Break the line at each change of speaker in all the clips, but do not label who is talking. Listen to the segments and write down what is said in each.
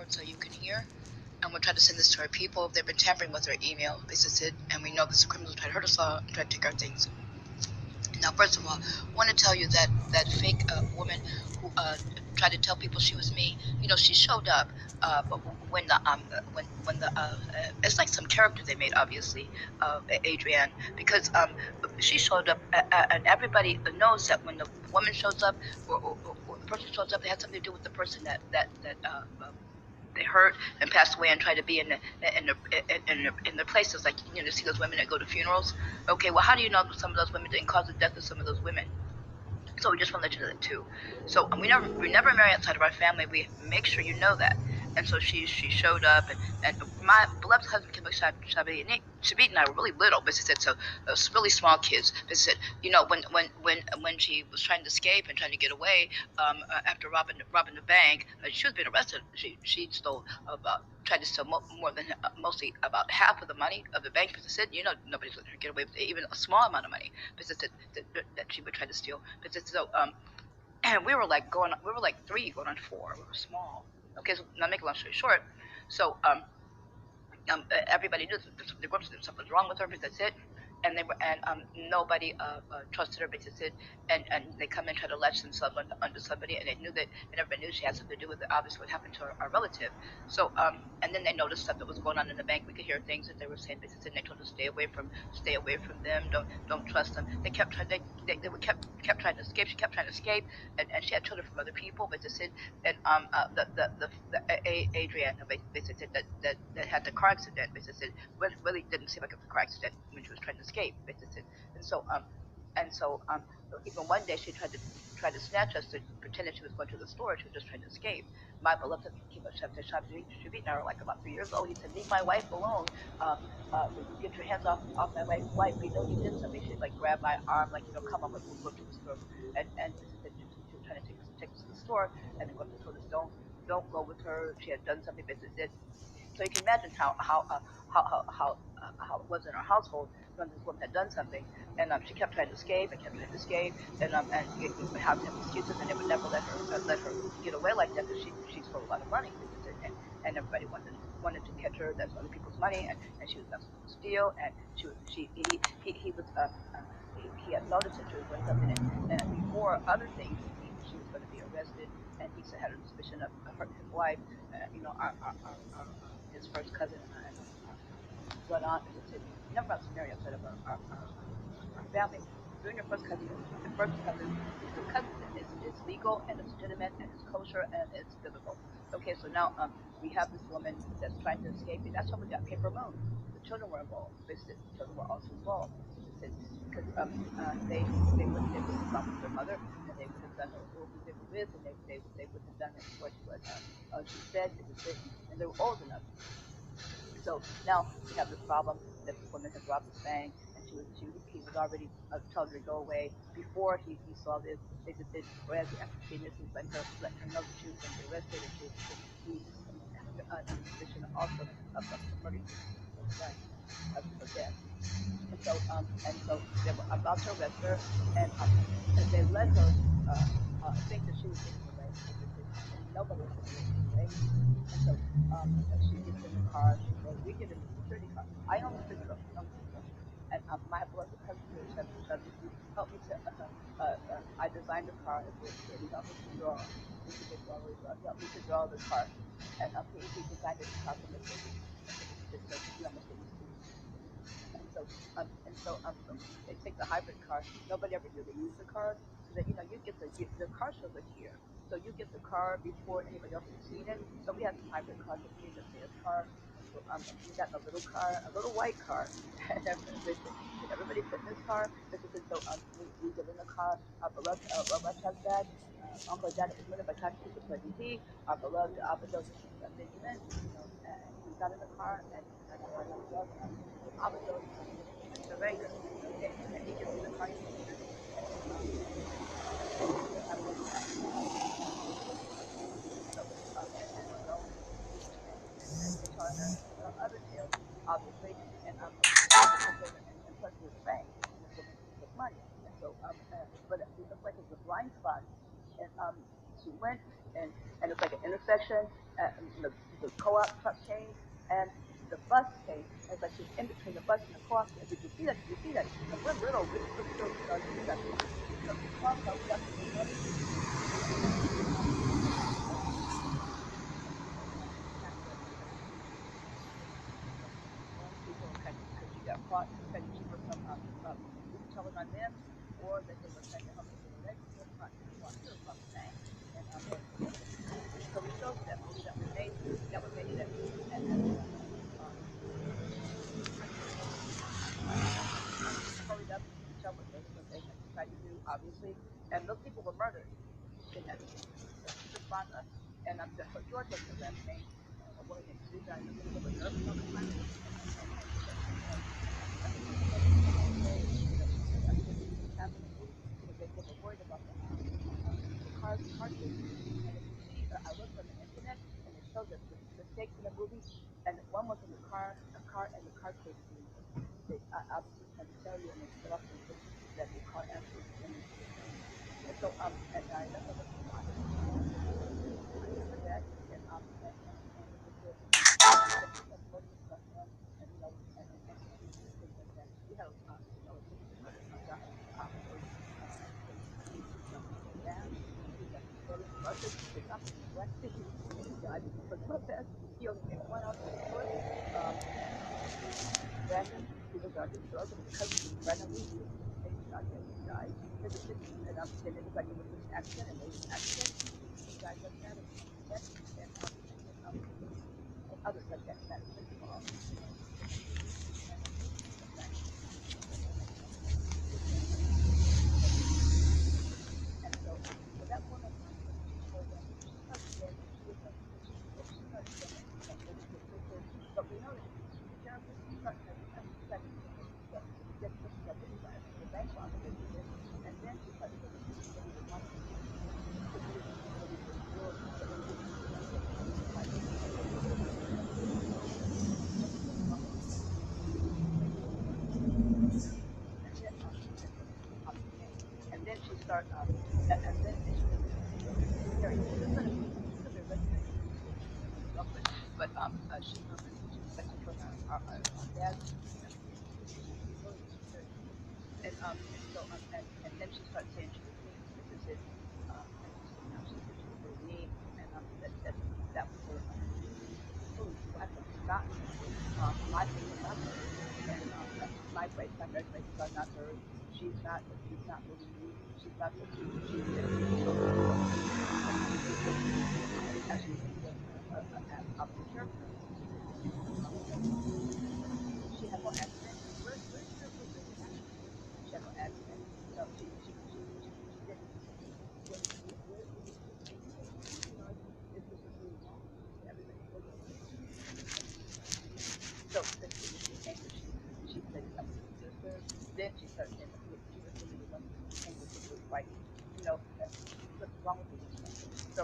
record so you can hear. And we'll try to send this to our people. They've been tampering with our email. This is it. And we know this criminals try to hurt us all and try to take our things. Now, first of all, I want to tell you that fake woman who tried to tell people she was me. You know, she showed up, but when the it's like some character they made, obviously, Adrienne, because she showed up, and everybody knows that when the woman shows up or the person shows up, they had something to do with the person that they hurt and passed away and try to be in the places, like, you know, see those women that go to funerals. Okay, well, how do you know that some of those women didn't cause the death of some of those women? So we just want to let you know that too. So we never marry outside of our family. We make sure you know that. And so she showed up, and my beloved husband, Shabit and I were really little, but she said, so really small kids. But she said, you know, when she was trying to escape and trying to get away, after robbing the bank, she was being arrested. She stole about tried to steal more than mostly about half of the money of the bank. Because I said, you know, nobody's letting her get away with even a small amount of money. Because I said that she would try to steal. But so and we were like 3 going on 4. We were small. Okay, so now make a long story short. So everybody knew the group said something was wrong with her, but that's it. And nobody trusted her, but that's it. And they come and try to latch themselves under somebody, and they knew that, and everybody knew she had something to do with it. Obviously, what happened to our relative. So and then they noticed stuff that was going on in the bank. We could hear things that they were saying, but that's it. And they told us stay away from them. Don't trust them. They kept trying. They kept trying to escape. She kept trying to escape, and she had children from other people, but that's it. And Adrienne basically said that had the car accident, basically really didn't seem like it was a car accident when she was trying to escape, basically. And so even one day she tried to snatch us, to pretend that she was going to the store. She was just trying to escape. My beloved Shabit and I were like about 3 years old. He said, "Leave my wife alone. Get your hands off my wife. We know you did something." She'd like grab my arm, like, you know, come on, we'll go to the store. And she was trying to take us to the store, and the grocery told us don't go with her. She had done something, but so you can imagine how it was in our household when this woman had done something, and she kept trying to escape and we have excuses, and they would never let her get away like that, because she stole a lot of money, and everybody wanted to catch her. That's other people's money, and she was not supposed to steal, and he had noticed that she was doing something, and before other things, she was going to be arrested, and he had a suspicion of his wife, you know, his first cousin, and blood aunt, and said, never about to marry outside of our family. Doing your first cousin, is legal, and it's legitimate, and it's kosher, and it's biblical. Okay, so now we have this woman that's trying to escape, and that's why we got paper moon. The children were involved. The children were also involved, because they wouldn't have gone with their mother, and they would have done who they were with, and they would have done what she said, and they were old enough. So now we have this problem that this woman has robbed this bank, and he was already telling her to go away before he saw this. They just did, whereas after seeing this, he's letting her know that she was going to be arrested, and he under suspicion also of murder of death. And so they were about to arrest her, and they let her think that she was getting away, and nobody was getting away. And so she gets in the car. She goes, "We get in the security car. I own the security car." And my beloved husband helped me to. I designed the car. He helped me to draw. He helped me to draw the car, and he designed the car from the city. So you almost didn't see. So they take the hybrid car. Nobody ever knew they used the car, so that, you know, you get the car shows are here. So you get the car before anybody else has seen it. So we had some hybrid cars, the car. So we got a little white car, and everybody put in this car. So we get in the car. Our beloved had Uncle Janet was living by time he was pregnant. Our beloved Benjamin, you know, he got in the car, and our beloved Mr. Ranger, okay, and he gets in the car. Other tales, obviously, and plus he was a bank, and this woman took money, and so but it looked like it was a blind spot, and she went, and it's like an intersection, the co-op truck came, and the bus came. It's like she's in between the bus and the co-op. Did you see that? Did you see that? And we're little. We're still discussing. So the car comes up and we're running. People kind of, because she got caught, trying to keep her from telling on them, or that they were trying to help her get a leg not want her from the bank. And so we showed that movie that was made that hurried up to tell what they had tried to do, obviously, and those people were murdered in that scene. Responder, and George was the last name, a woman named Susan, I was a little bit nervous all the time. They were worried about the car chase. And if you see, I looked on the internet, and it shows that the mistakes in the movie, and one was in the car, and the car chase scene. They obviously trying to tell you, and they set off that the car actually went into the thing. And so, and I that's what I wanted for that, and it was good. Most of the stuff, and you know, and things like that. We had he only came one out of the foot. Brandon, he was the drug and the cousin of Brandon Lee, he died. And it was like it was an accident, and it was an accident. He died like that, and others like that. And so that woman, she told them, she started saying that she was a, she started saying that maybe the sister, but we know that Jennifer, she started get like the bank robbery, and then she started saying that she really was one of them. And then she started, and then but she like I told our dad, and so and then she started saying she was mean. This is it. She said she was really mean, and that was her really not my thing is not hers, and my marriage rights are not hers. She's not really mean. She's not the she's actually the sheriff. She had no accident. Where's your accident? She had no accident. No, she didn't. This was really wrong. Everybody was so she came to she said something to her sister. Then she started saying that she was really the one who came with the fight. You know, what's wrong with you? So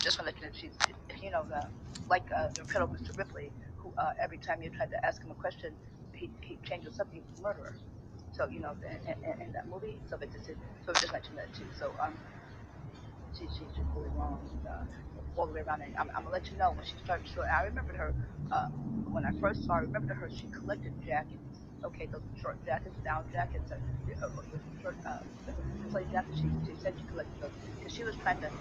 just want to let you know she's like the fellow Mr. Ripley, who every time you tried to ask him a question, he changes something to murderer. So in that movie, so just mention that too. So she's just really wrong all the way around. And I'm gonna let you know when she started short. I remembered her when I first saw her. I remembered her. She collected jackets. Okay, those short jackets, down jackets, short play jackets. She said she collected those because she was trying to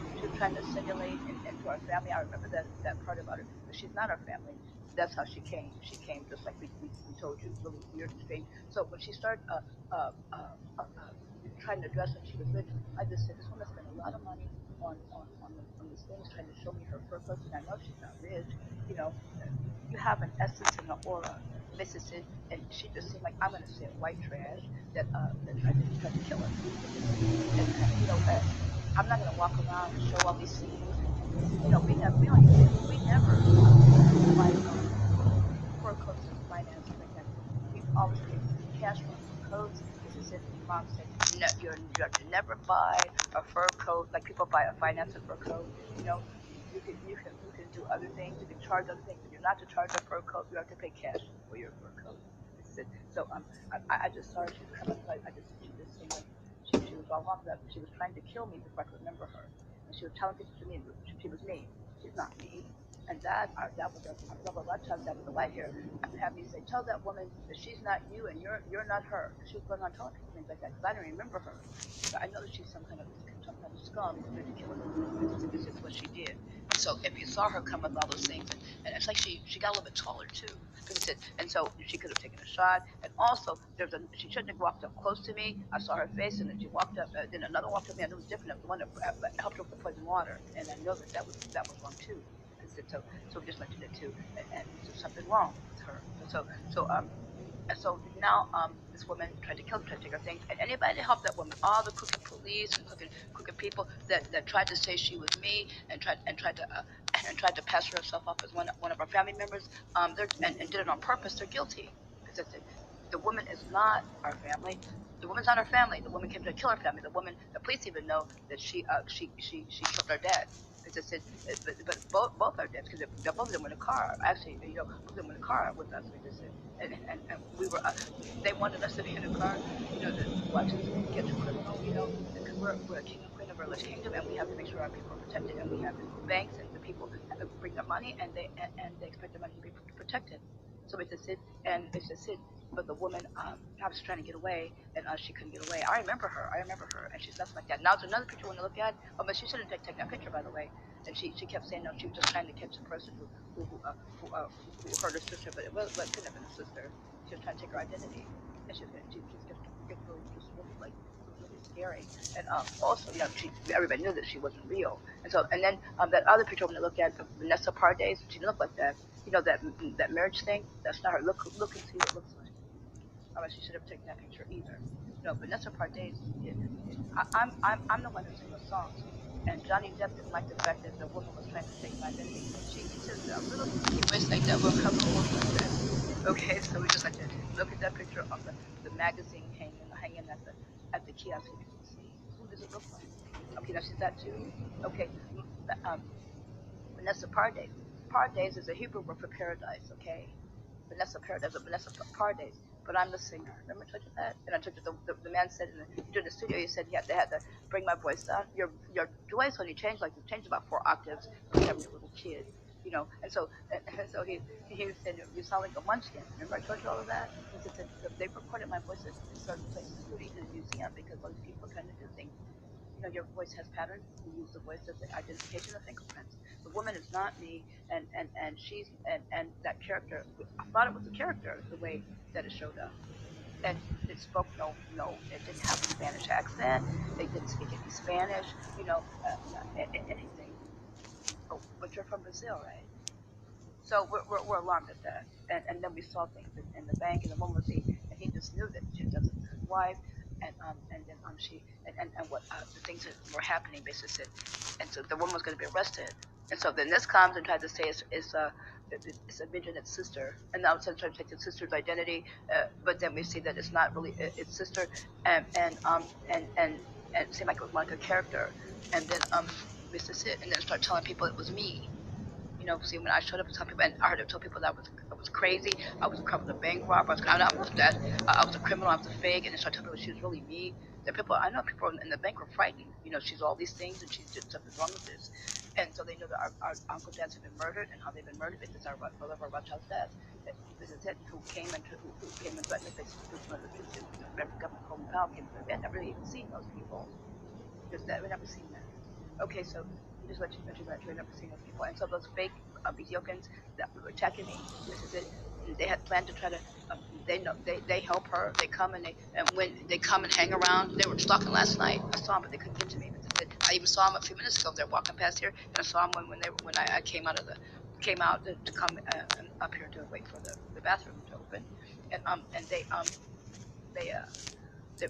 simulate into our family. I remember that part about her, but she's not our family. That's how she came. She came just like we told you, really weird and strange. So when she started trying to dress like she was rich, I just said this woman spent a lot of money on these things, trying to show me her fur coats, and I know she's not rich. You know, you have an essence and an aura, Mrs. Sid, and she just seemed like I'm going to say white trash that tried to kill her. I'm not going to walk around and show all these things. We never buy fur coats and finances like that. We always take cash for fur coats. Mrs. Sid, Mom said, no, you're to never buy a fur coat like people buy a finance and fur coat. You know, you can do other things. You can charge other things, but you're not to charge a fur coat. You have to pay cash for your fur coat. So I just started. She was coming. She just seemed like she was all walking up. She was trying to kill me before I could remember her, and she was telling people she was mean. She's not mean. And that was our local Rothschild dad with the white hair. Had me say, tell that woman that she's not you and you're not her. And she was going on telling people things like that because I didn't remember her. But I know that she's some kind of scum who did to kill her. This is what she did. So if you saw her come with all those things, and it's like she got a little bit taller too. And so she could have taken a shot. And also, she shouldn't have walked up close to me. I saw her face, and then she walked up. Then another walked up to me. And it was different. It was the one that helped her with the poison water. And I know that that was wrong too. So we just mentioned it too. And there's something wrong with her. And so now this woman tried to kill her, tried to take her things, and anybody to help that woman, all the crooked police and crooked people that tried to say she was me and tried to pass herself off as one of our family members, and did it on purpose, they're guilty because the woman is not our family. The woman's not our family. The woman came to kill our family. The police even know that she killed our dad. Because it said, but both are dead because both of them were in a car. Actually, both of them were in a car with us. And we were. They wanted us to be in a car, to watch us catch a criminal, because we're a king and queen of our English kingdom, and we have to make sure our people are protected, and we have banks, and the people bring their money, and they expect their money to be protected. So it's a sit, and it's a sit. But the woman, I was trying to get away, and she couldn't get away. I remember her, and she's nothing like that. Now, there's another picture I want to look at. Oh, but she shouldn't take that picture, by the way. And she kept saying no, she was just trying to catch the person who hurt her sister, but it couldn't have been a sister. She was trying to take her identity, and she was getting really, just really like really scary. And also, everybody knew that she wasn't real. And then that other picture I'm going to look at, Vanessa Paradis, she didn't look like that. That marriage thing. That's not her. Look and see what it looks like. Otherwise, she should have taken that picture either. No, Vanessa Paradis. I'm the one who sings those songs. And Johnny Depp didn't like the fact that the woman was trying to take my identity. She says a little squeaky voice like that will cover her voice like that. Okay, so we just like to look at that picture on the magazine hanging at the kiosk if you can see. Who does it look like? Okay, now she's that too. Okay, um, Vanessa Paradis. Paradis is a Hebrew word for paradise. Okay, Vanessa Paradis. But I'm the singer. Remember I told you that? And I told you the man said during the studio, he said they had to bring my voice down. Your voice only changed about 4 octaves from having a little kid, and so he said you sound like a munchkin. Remember I told you all of that? He said they recorded my voice in certain places, including in a museum, because all these people are trying to do things. Your voice has patterns. We use the voice as the identification of fingerprints. The woman is not me, and she's and that character. I thought it was a character the way that it showed up, and it spoke no. It didn't have a Spanish accent. It didn't speak any Spanish. Anything. Oh, but you're from Brazil, right? So we're alarmed at that, and then we saw things in the bank, and the woman was and he just knew that she doesn't his wife, and then she and what the things that were happening basically, and so the woman was going to be arrested, and so then this comes and tries to say it's a vigilante sister, and now it's trying to take the sister's identity, but then we see that it's not really its sister, and it seemed like it was like a character, and then this is it, and then start telling people it was me. See, when I showed up to tell people, and I heard her tell people that I was crazy, I was a bank robber, I was that, I was a criminal, I was a fake, and then started telling people she was really me. I know people in the bank were frightened. She's all these things, and she's did something wrong with this. And so they know that our uncle dads have been murdered, and how they've been murdered because our brother of our Rothschild's dads, who came and threatened to face the government holding power came to their bed. I've never even seen those people. Just that, we've never seen that. Okay, so just let you mention that we've never seen those people. And so those fake Ethiopians that were attacking me, this is it. They had planned to try to. They know they help her. They come and when they come and hang around, they were stalking last night. I saw them, but they couldn't get to me. But I even saw them a few minutes ago. They're walking past here, and I saw them when I came out to come up here to wait for the bathroom to open, and they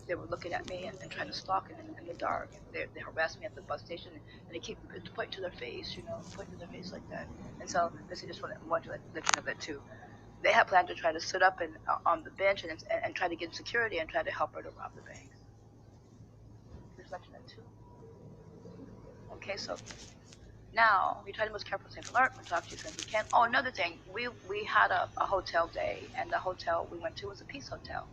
they were looking at me and trying to stalk in the dark. They harassed me at the bus station, and they keep pointing to their face, pointing to their face like that. And so this is just want to let you know that too. They had planned to try to sit up on the bench and try to get security and try to help her to rob the bank. Just let you know too. Okay, so now we try to be most careful, safe alert. We talk to you as soon as we can. Oh, another thing, we had a hotel day, and the hotel we went to was a Peace Hotel.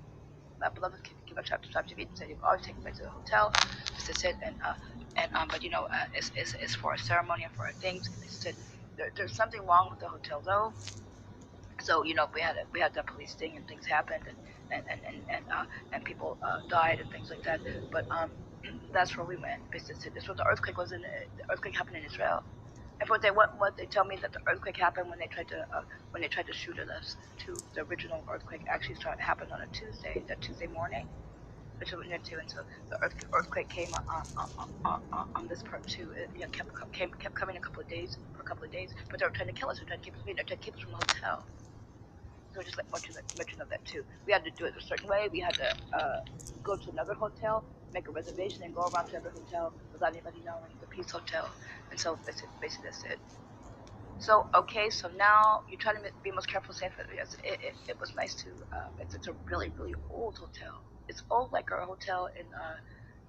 My beloved give a chapter to me and said you always take me to the hotel. This is it, but it's for a ceremony and for our things. This is it. there's something wrong with the hotel though. So we had that police thing and things happened and people died and things like that. But that's where we went. Basically, this was the earthquake was in the earthquake happened in Israel. And what they tell me that the earthquake happened when they tried to shoot at us. The original earthquake actually happened on a Tuesday, that Tuesday morning. Which we went to, and so the earthquake came on this part too. It kept coming for a couple of days, but they were trying to kill us. They were trying to keep us leaving. They were trying to keep us from the hotel. So just like mention of that too. We had to do it a certain way. We had to go to another hotel, make a reservation, and go around to another hotel without anybody knowing, the Peace Hotel. And so basically that's it. So okay, so now you try to be most careful, safe. Yes, it was nice to. It's a really really old hotel. It's old like our hotel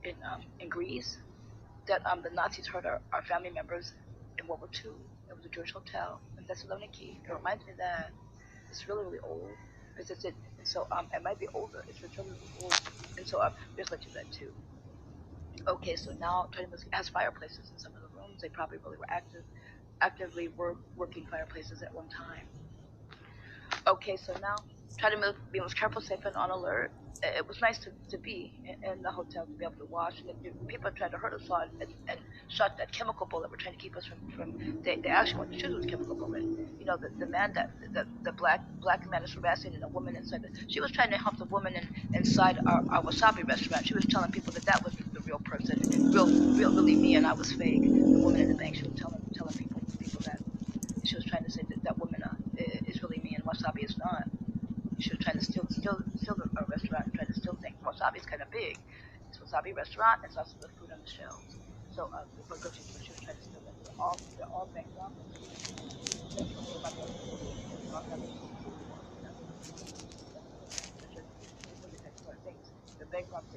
in Greece that the Nazis hurt our family members in World War II. It was a Jewish hotel in Thessaloniki. It reminds me of that. It's really really old. And so it might be older. It's really really old. And so just let you that too. Okay, so now Trinity has fireplaces in some of the rooms. They probably really were actively working fireplaces at one time. Okay, so now try to be most careful, safe, and on alert. It was nice to be in the hotel to be able to watch. People tried to hurt us and shot that chemical bullet. We're trying to keep us from they actually wanted to shoot us with a chemical bullet. The man that the black man is harassing a woman inside. She was trying to help the woman inside our wasabi restaurant. She was telling people that was the real person, really me, and I was fake. The woman in the bank. She was telling people that. She was trying to say that woman is really me and wasabi is not. She was trying to steal the restaurant and try to steal things. Wasabi is kind of big. It's wasabi restaurant. It's also the food on the shelves. So but she was trying to steal that. They're all bankrupt. That's what everybody else is doing. They all have agencies. That's what they're doing. They're doing things. They're bankrupt.